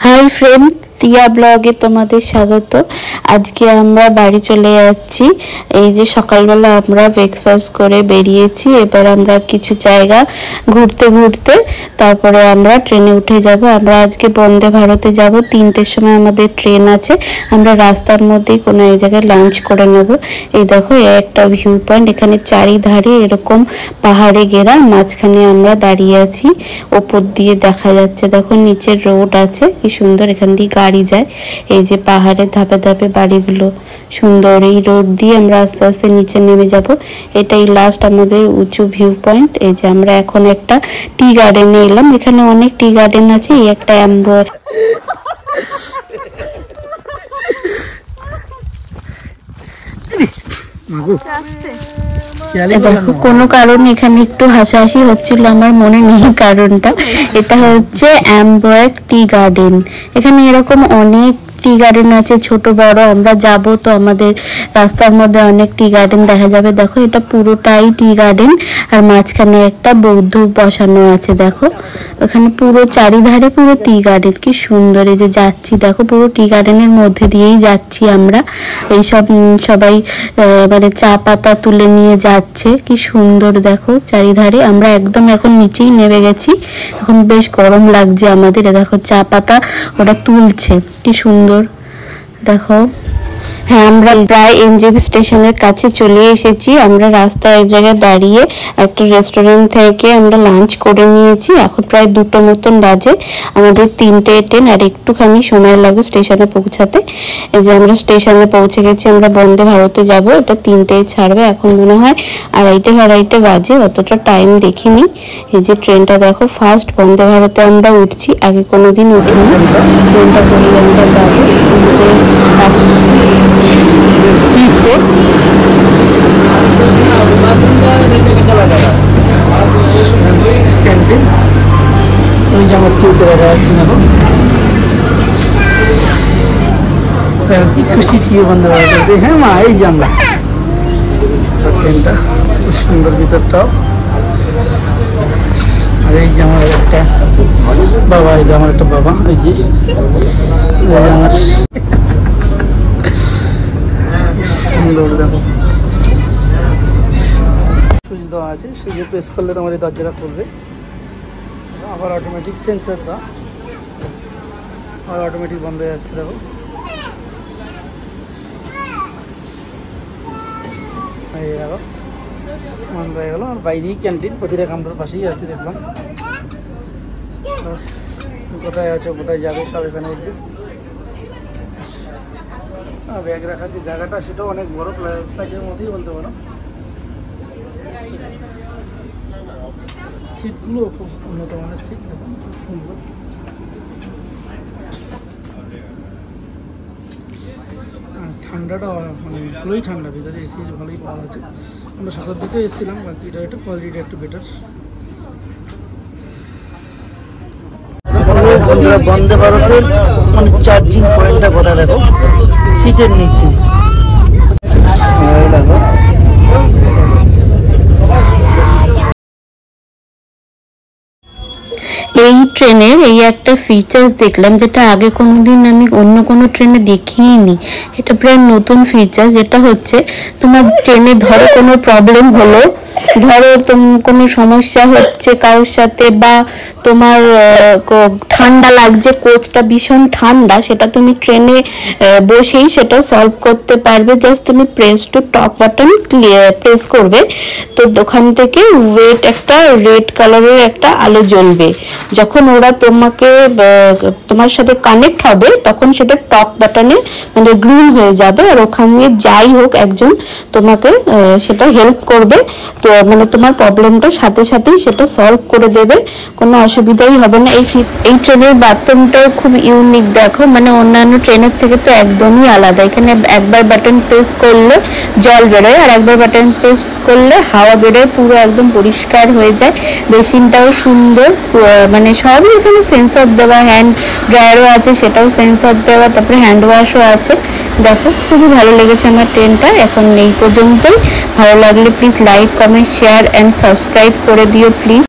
Hi friend, টিয়া ব্লগে তোমাদের স্বাগত। আজকে আমরা বাড়ি চলে যাচ্ছি। এই যে সকালবেলা আমরা ব্রেকফাস্ট করে বেরিয়েছি। এবার আমরা কিছু জায়গা ঘুরতে ঘুরতে তারপরে আমরা ট্রেনে উঠে যাব। আমরা আজকে বন্দে ভারতে যাব। 3টের সময় আমাদের ট্রেন আছে। আমরা রাস্তার মধ্যেই কোনো এক জায়গায় লাঞ্চ করে নেব। এই দেখো, একটা ভিউ পয়েন্ট। এখানে চারিধারে এরকম পাহাড়ে ঘেরা, মাঝখানে আমরা দাঁড়িয়ে আছি। ওপর দিয়ে দেখা যাচ্ছে, দেখো নিচের রোড আছে, কি সুন্দর। এখান দিয়ে গাড়ি যায়। এই যে পাহাড়ের ধাপে ধাপে বাড়িগুলো সুন্দর। এই রোড দিয়ে আমরা আস্তে আস্তে নিচে নেমে যাব। এটাই লাস্ট আমাদের উঁচু ভিউ পয়েন্ট। এই যে আমরা এখন একটা টি গার্ডেনে এলাম। এখানে অনেক টি গার্ডেন আছে। এই একটা অ্যাম্বর। দেখো, কোনো কারণে এখানে একটু হাসাহাসি হচ্ছিল, আমার মনে নেই কারণটা। এটা হচ্ছে অ্যাম্বয়েক টি গার্ডেন। এখানে এরকম অনেক টি গার্ডেন আছে, ছোট বড়। আমরা যাব তো আমাদের রাস্তার মধ্যে অনেক টি গার্ডেন দেখা যাবে। দেখো, এটা পুরোটাই টি গার্ডেন, আর মাঝখানে একটা বৌদ্ধ বসানো আছে। দেখো, ওখানে পুরো চারিধারে পুরো টি গার্ডেন, কি সুন্দর। এই যে যাচ্ছি, দেখো পুরো টি গার্ডেনের মধ্যে দিয়েই যাচ্ছি আমরা। এইসব সবাই মানে চা পাতা তুলে নিয়ে যাচ্ছে, কি সুন্দর। দেখো চারিধারে। আমরা একদম এখন নিচেই নেমে গেছি। এখন বেশ গরম লাগছে আমাদের। দেখো চা পাতা ওরা তুলছে, কি সুন্দর। দেখো, হ্যাঁ, আমরা প্রায় এনজেপি স্টেশনের কাছে চলে এসেছি। আমরা রাস্তায় এক জায়গায় দাঁড়িয়ে একটা রেস্টুরেন্ট থেকে আমরা লাঞ্চ করে নিয়েছি। এখন প্রায় 2টো মতন বাজে। আমাদের 3টে ট্রেন, আর একটুখানি সময় লাগবে স্টেশনে পৌঁছাতে। এই যে আমরা স্টেশনে পৌঁছে গেছি। আমরা বন্দে ভারতে যাব। এটা 3টেয় ছাড়বে। এখন মনে হয় 2:30 বাজে, অতটা টাইম দেখিনি। এই যে ট্রেনটা দেখো, ফার্স্ট বন্দে ভারতে আমরা উঠছি। আগে কোনোদিন উঠিনি। ট্রেনটা করেই আমরা যাবো। ক্যান্টিন ওই যে আমার কেউ দেখা যাচ্ছে না। কি খুশি কি বন্ধ করে। হ্যাঁ মা, এই যে আমরা ট্রেনটা, খুব সুন্দর ভিতরটাও। আর এই যে আমার একটা বাবা, এই যে আমার একটা বাবা, এই যে আমার সুন্দর। দেখো, সুইচ দেওয়া আছে। সুইচে প্রেস করলে তোমার এই দরজাটা খুলবে। আবার অটোমেটিক সেন্সারটা আবার অটোমেটিক বন্ধ হয়ে যাচ্ছে। দেখো, এই দেখো বন্ধ হয়ে গেল। আর বাইরেই ক্যান্টিন, প্রতিটা কাউন্টার পাশেই আছে। দেখলাম বাস, কোথায় আছে কোথায় যাবে সব এখানে উঠবে। ব্যাগ রাখার যে জায়গাটা, সেটাও অনেক বড়, ফ্লাইটের মধ্যেই বলতে পারো। সিটগুলো খুব উন্নত মানের সিট, দেখুন খুব সুন্দর। আর ঠান্ডাটা মানে ভালোই ঠান্ডা, ভিতরে এসি ভালোই পাওয়া আছে। আমরা শতাব্দীতেও এসেছিলাম, কিন্তু এটা একটু কোয়ালিটিটা একটু বেটার। বন্দে ভারতের মানে চার্জিং পয়েন্টটা কোথায় দেখো, সিটের নিচে। দেখো, এই ট্রেনের এই একটা ফিচার্স দেখলাম, যেটা আগে কোনোদিন আমি অন্য কোনো ট্রেনে দেখিনি। এটা প্রায় নতুন ফিচার্স। যেটা হচ্ছে, তোমার ট্রেনে ধরো কোনো প্রবলেম হলো, ধরো কোনো সমস্যা হচ্ছে কারোর সাথে, বা তোমার ঠান্ডা লাগছে, কোচটা ভীষণ ঠান্ডা, সেটা তুমি ট্রেনে বসেই সেটা সলভ করতে পারবে। জাস্ট তুমি press to top button press করবে, তো ওখান থেকে ওয়েট একটা রেড কালারের একটা আলো জ্বলবে। যখন ওরা তোমার সাথে কানেক্ট হবে, তখন সেটা টপ বাটনে মানে গ্রিন হয়ে যাবে। আর ওখানে যাই হোক একজন তোমাকে সেটা হেল্প করবে। তো মানে তোমার প্রবলেমটা সাথে সাথেই সেটা সলভ করে দেবে, কোনো অসুবিধাই হবে না। এই ট্রেনের বাথরুমটাও খুব ইউনিক। দেখো, মানে অন্যান্য ট্রেনের থেকে তো একদমই আলাদা। এখানে একবার বাটন প্রেস করলে জল বেরোয়, আর একবার বাটন প্রেস করলে হাওয়া বেরোয়, পুরো একদম পরিষ্কার হয়ে যায়। বেসিনটাও সুন্দর, মানে সবই এখানে সেন্সর দেওয়া। হ্যান্ড ড্রায়ারও আছে, সেটাও সেন্সর দেওয়া। তারপরে হ্যান্ড ওয়াশও আছে। দেখো, খুবই ভালো লেগেছে আমার ট্রেনটা। এখন এই পর্যন্তই। ভালো লাগলে please like, comment, share and subscribe করে দিও প্লিজ।